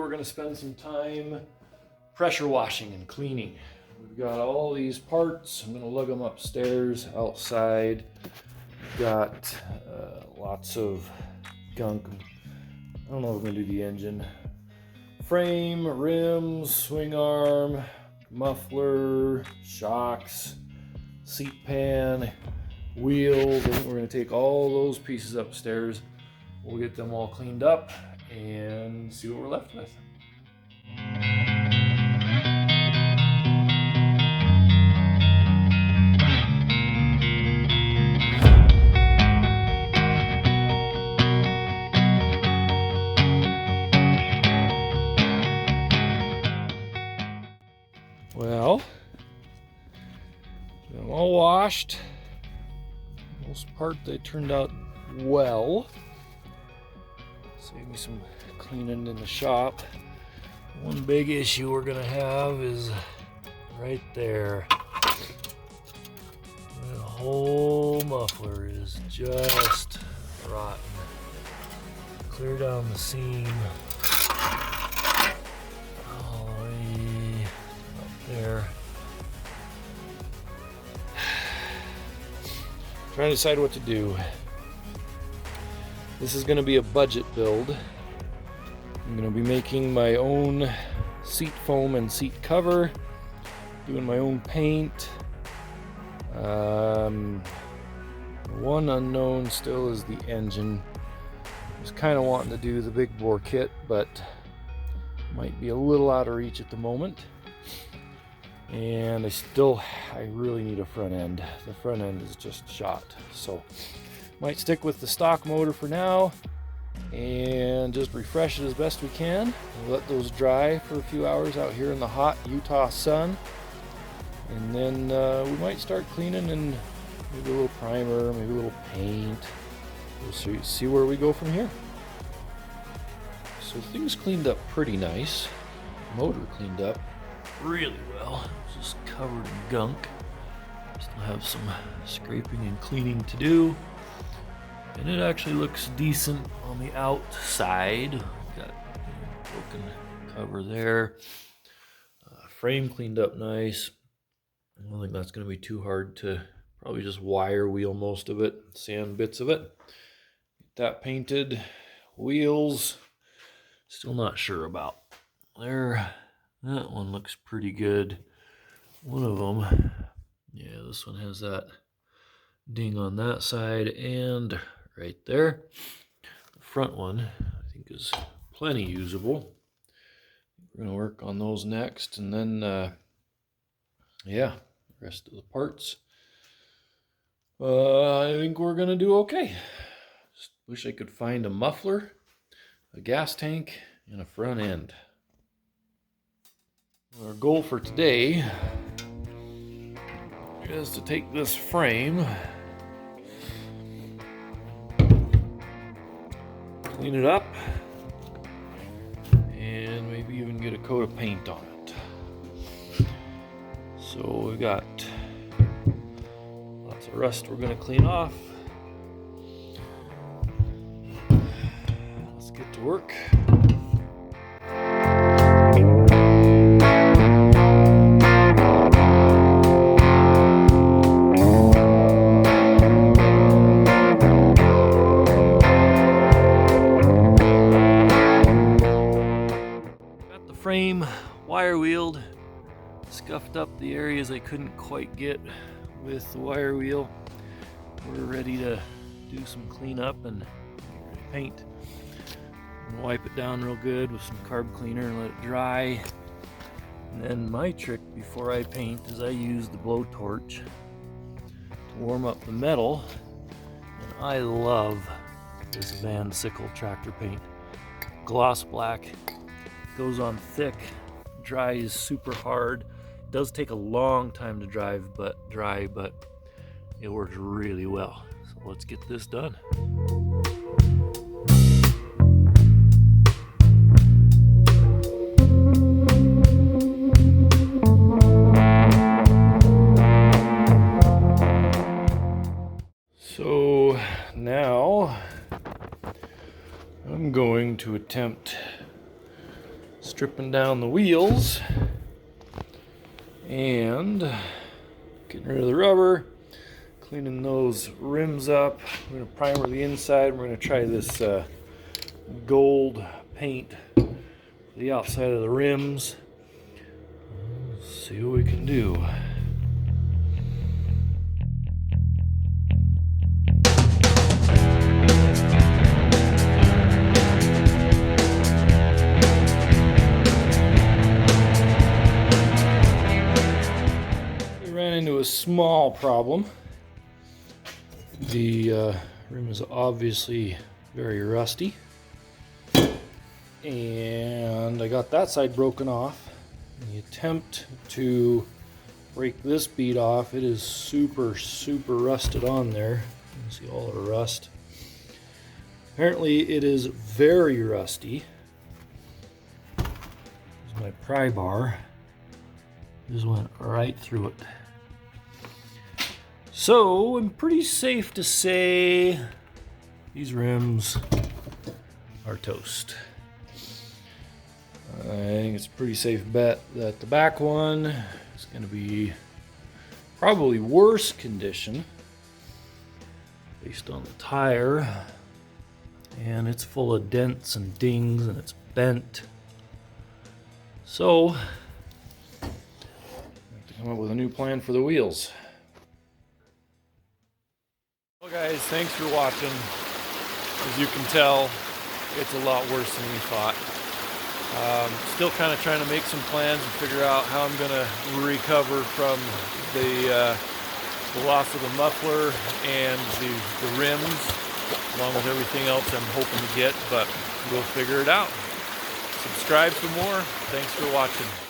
we're going to spend some time pressure washing and cleaning. We've got all these parts. I'm going to lug them upstairs, outside. We've got lots of gunk. I don't know if we're going to do the engine. Frame, rims, swing arm, muffler, shocks, seat pan, wheels. I think we're going to take all those pieces upstairs. We'll get them all cleaned up and see what we're left with. Well, I'm all washed. Most part they turned out well. Save me some cleaning in the shop. One big issue we're gonna have is right there. The whole muffler is just rotten. Clear down the seam all the way up there. Trying to decide what to do. This is going to be a budget build. I'm going to be making my own seat foam and seat cover, doing my own paint. One unknown still is the engine. I was kind of wanting to do the big bore kit, but might be a little out of reach at the moment. And I really need a front end. The front end is just shot, so might stick with the stock motor for now and just refresh it as best we can. We'll let those dry for a few hours out here in the hot Utah sun, and then we might start cleaning and maybe a little primer, maybe a little paint. We'll see where we go from here. So things cleaned up pretty nice. Motor cleaned up really well. It's just covered in gunk. Still have some scraping and cleaning to do. And it actually looks decent on the outside. Got broken cover there. Frame cleaned up nice. I don't think that's going to be too hard to probably just wire wheel most of it, sand bits of it. Get that painted. Wheels, still not sure about. There, that one looks pretty good. One of them, yeah, this one has that ding on that side and right there. The front one, I think, is plenty usable. We're going to work on those next, and then, yeah, the rest of the parts. I think we're going to do okay. Just wish I could find a muffler, a gas tank, and a front end. Our goal for today is to take this frame, clean it up, and maybe even get a coat of paint on it. So we've got lots of rust we're going to clean off. Let's get to work. Frame wire wheeled, scuffed up the areas I couldn't quite get with the wire wheel. We're ready to do some cleanup and paint. And wipe it down real good with some carb cleaner and let it dry. And then my trick before I paint is I use the blowtorch to warm up the metal. And I love this Van Sickle tractor paint. Gloss black. Goes on thick, dries super hard. It does take a long time to dry, but it works really well. So let's get this done. So now I'm going to attempt stripping down the wheels and getting rid of the rubber, cleaning those rims up. We're going to primer the inside. We're going to try this gold paint for the outside of the rims. Let's see what we can do. Into a small problem. The rim is obviously very rusty, and I got that side broken off. In the attempt to break this bead off, it is super rusted on there. You can see all the rust. Apparently it is very rusty. Here's my pry bar. Just went right through it. So I'm pretty safe to say these rims are toast. I think it's a pretty safe bet that the back one is going to be probably worse condition based on the tire, and it's full of dents and dings and it's bent. So I have to come up with a new plan for the wheels. Well guys, thanks for watching. As you can tell, it's a lot worse than we thought. Still kind of trying to make some plans and figure out how I'm going to recover from the loss of the muffler and the rims, along with everything else I'm hoping to get, but we'll figure it out. Subscribe for more. Thanks for watching.